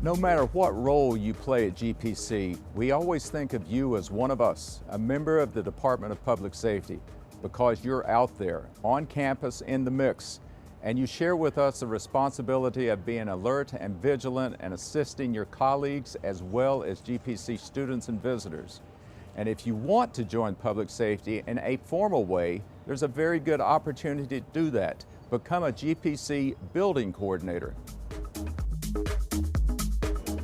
No matter what role you play at GPC, we always think of you as one of us, a member of the Department of Public Safety, because you're out there, on campus, in the mix, and you share with us the responsibility of being alert and vigilant and assisting your colleagues as well as GPC students and visitors. And if you want to join public safety in a formal way, there's a very good opportunity to do that. Become a GPC building coordinator.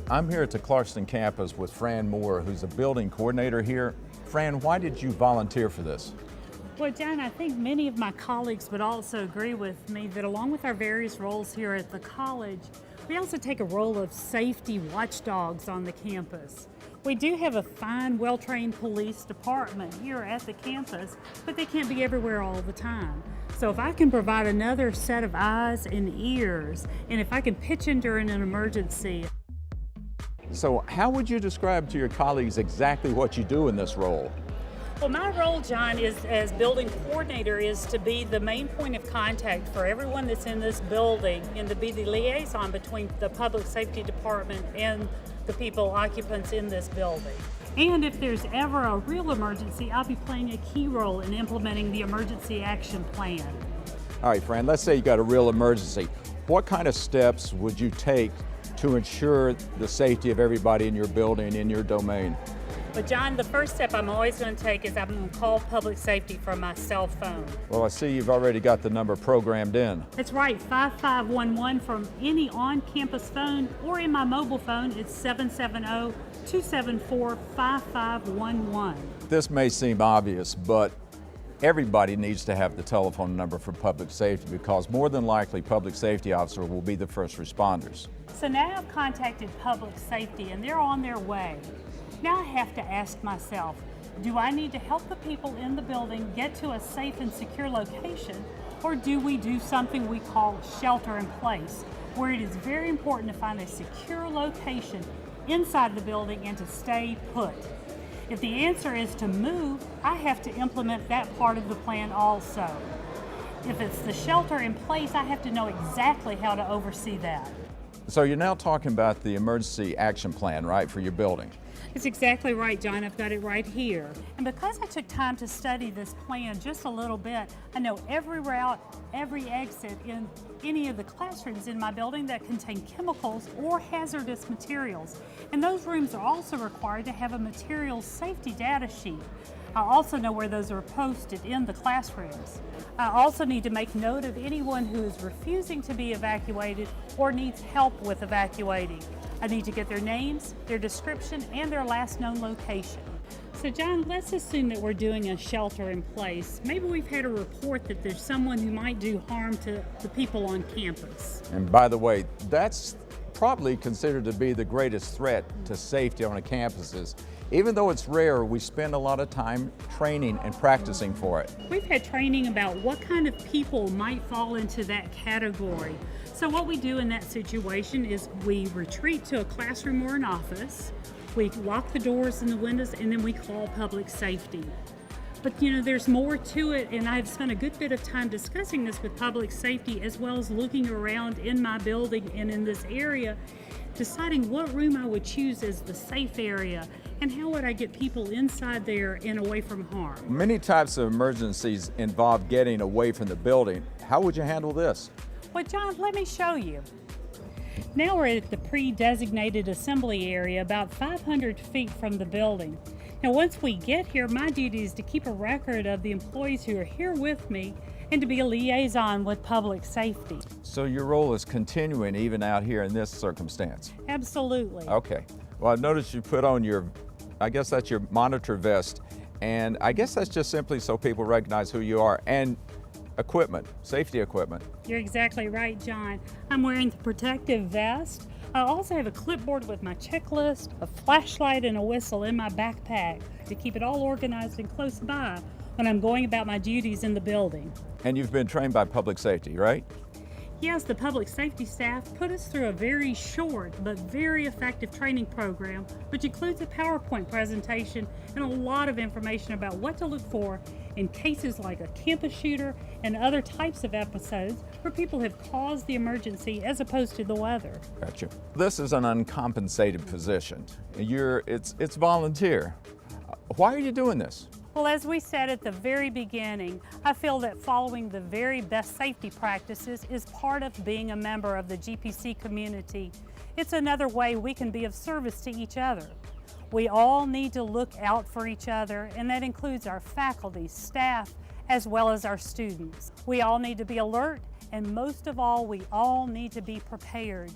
I'm here at the Clarkston campus with Fran Moore, who's a building coordinator here. Fran, why did you volunteer for this? Well, John, I think many of my colleagues would also agree with me that along with our various roles here at the college, we also take a role of safety watchdogs on the campus. We do have a fine, well-trained police department here at the campus, but they can't be everywhere all the time. So if I can provide another set of eyes and ears, and if I can pitch in during an emergency. So how would you describe to your colleagues exactly what you do in this role? Well, my role, John, is as building coordinator is to be the main point of contact for everyone that's in this building and to be the liaison between the public safety department and the people, occupants in this building. And if there's ever a real emergency, I'll be playing a key role in implementing the emergency action plan. All right, Fran, let's say you got a real emergency. What kind of steps would you take to ensure the safety of everybody in your building, in your domain? But John, the first step I'm always going to take is I'm going to call public safety from my cell phone. Well, I see you've already got the number programmed in. That's right, 5511 from any on-campus phone, or in my mobile phone, it's 770-274-5511. This may seem obvious, but everybody needs to have the telephone number for public safety because more than likely public safety officer will be the first responders. So now I've contacted public safety and they're on their way. Now I have to ask myself, do I need to help the people in the building get to a safe and secure location, or do we do something we call shelter in place, where it is very important to find a secure location inside the building and to stay put? If the answer is to move, I have to implement that part of the plan also. If it's the shelter in place, I have to know exactly how to oversee that. So you're now talking about the emergency action plan, right, for your building? That's exactly right, John. I've got it right here. And because I took time to study this plan just a little bit, I know every route, every exit in any of the classrooms in my building that contain chemicals or hazardous materials. And those rooms are also required to have a materials safety data sheet. I also know where those are posted in the classrooms. I also need to make note of anyone who is refusing to be evacuated or needs help with evacuating. I need to get their names, their description, and their last known location. So John, let's assume that we're doing a shelter in place. Maybe we've had a report that there's someone who might do harm to the people on campus. And by the way, that's probably considered to be the greatest threat to safety on a campuses. Even though it's rare, we spend a lot of time training and practicing for it. We've had training about what kind of people might fall into that category. So what we do in that situation is we retreat to a classroom or an office, we lock the doors and the windows, and then we call public safety. But you know, there's more to it, and I've spent a good bit of time discussing this with public safety as well as looking around in my building and in this area, deciding what room I would choose as the safe area and how would I get people inside there and away from harm. Many types of emergencies involve getting away from the building. How would you handle this? Well, John, let me show you. Now we're at the pre-designated assembly area about 500 feet from the building. Now once we get here, my duty is to keep a record of the employees who are here with me and to be a liaison with public safety. So your role is continuing even out here in this circumstance? Absolutely. Okay. Well, I've noticed you put on your, I guess that's your monitor vest, and I guess that's just simply so people recognize who you are, and equipment, safety equipment. You're exactly right, John. I'm wearing the protective vest. I also have a clipboard with my checklist, a flashlight, and a whistle in my backpack to keep it all organized and close by when I'm going about my duties in the building. And you've been trained by public safety, right? Yes, the public safety staff put us through a very short but very effective training program, which includes a PowerPoint presentation and a lot of information about what to look for in cases like a campus shooter and other types of episodes where people have caused the emergency as opposed to the weather. Gotcha. This is an uncompensated position. It's volunteer. Why are you doing this? Well, as we said at the very beginning, I feel that following the very best safety practices is part of being a member of the GPC community. It's another way we can be of service to each other. We all need to look out for each other, and that includes our faculty, staff, as well as our students. We all need to be alert, and most of all, we all need to be prepared.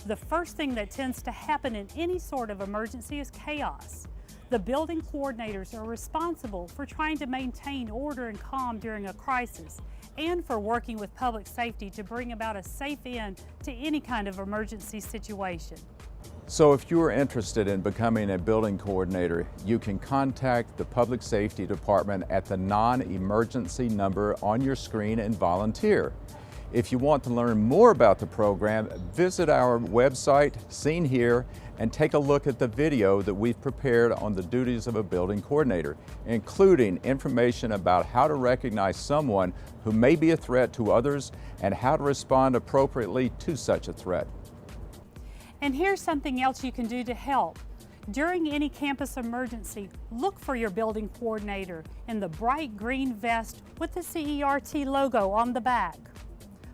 The first thing that tends to happen in any sort of emergency is chaos. The building coordinators are responsible for trying to maintain order and calm during a crisis and for working with public safety to bring about a safe end to any kind of emergency situation. So if you are interested in becoming a building coordinator, you can contact the Public Safety Department at the non-emergency number on your screen and volunteer. If you want to learn more about the program, visit our website, seen here, and take a look at the video that we've prepared on the duties of a building coordinator, including information about how to recognize someone who may be a threat to others and how to respond appropriately to such a threat. And here's something else you can do to help. During any campus emergency, look for your building coordinator in the bright green vest with the CERT logo on the back.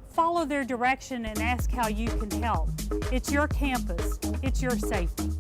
Follow their direction and ask how you can help. It's your campus, it's your safety.